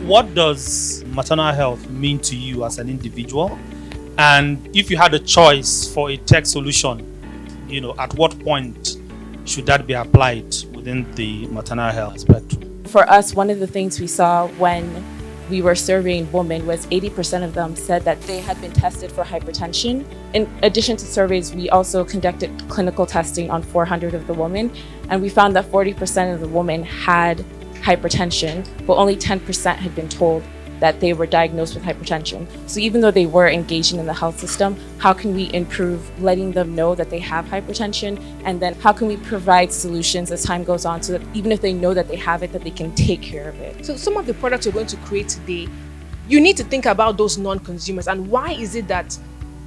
what does maternal health mean to you as an individual? And if you had a choice for a tech solution, at what point should that be applied within the maternal health spectrum? For us, one of the things we saw when we were surveying women was 80% of them said that they had been tested for hypertension. In addition to surveys, we also conducted clinical testing on 400 of the women, and we found that 40% of the women had hypertension, but only 10% had been told that they were diagnosed with hypertension. So even though they were engaging in the health system, how can we improve letting them know that they have hypertension? And then how can we provide solutions as time goes on so that even if they know that they have it, that they can take care of it? So some of the products we're going to create today, you need to think about those non-consumers and why is it that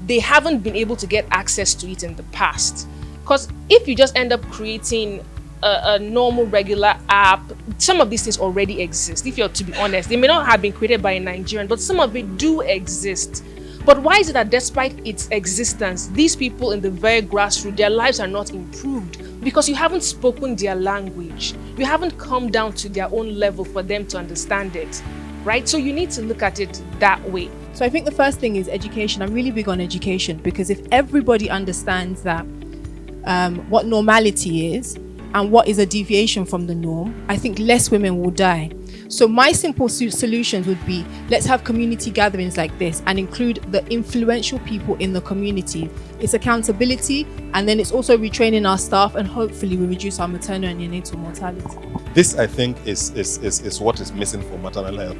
they haven't been able to get access to it in the past? Because if you just end up creating a normal regular app, some of these things already exist. If you're to be honest, they may not have been created by a Nigerian, but some of it do exist. But why is it that despite its existence, these people in the very grassroots, their lives are not improved? Because you haven't spoken their language. You haven't come down to their own level for them to understand it, right? So you need to look at it that way. So I think the first thing is education. I'm really big on education, because if everybody understands that what normality is, and what is a deviation from the norm, I think less women will die. So my simple solutions would be, let's have community gatherings like this and include the influential people in the community. It's accountability, and then it's also retraining our staff, and hopefully we reduce our maternal and neonatal mortality. This, I think, is what is missing for maternal health.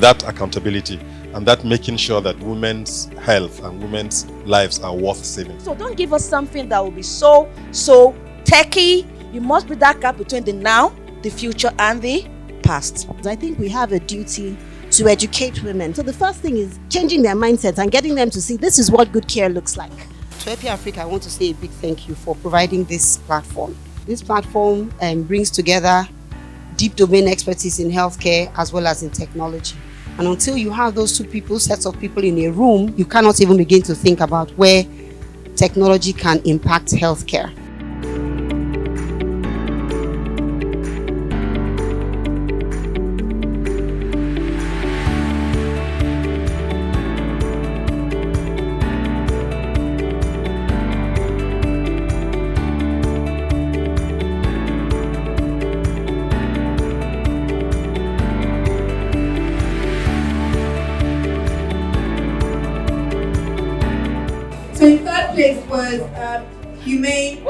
That accountability and that making sure that women's health and women's lives are worth saving. So don't give us something that will be so techy. You must bridge that gap between the now, the future, and the past. I think we have a duty to educate women. So the first thing is changing their mindset and getting them to see this is what good care looks like. To EpiAFRIC, I want to say a big thank you for providing this platform. This platform brings together deep domain expertise in healthcare as well as in technology. And until you have those sets of people in a room, you cannot even begin to think about where technology can impact healthcare. So in third place was humane.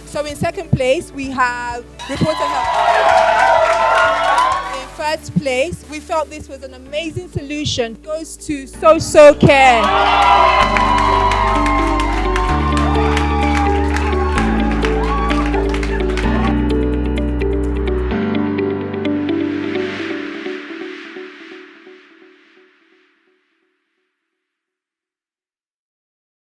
So in second place we have reporter health. In third place, we felt this was an amazing solution. Goes to So Care.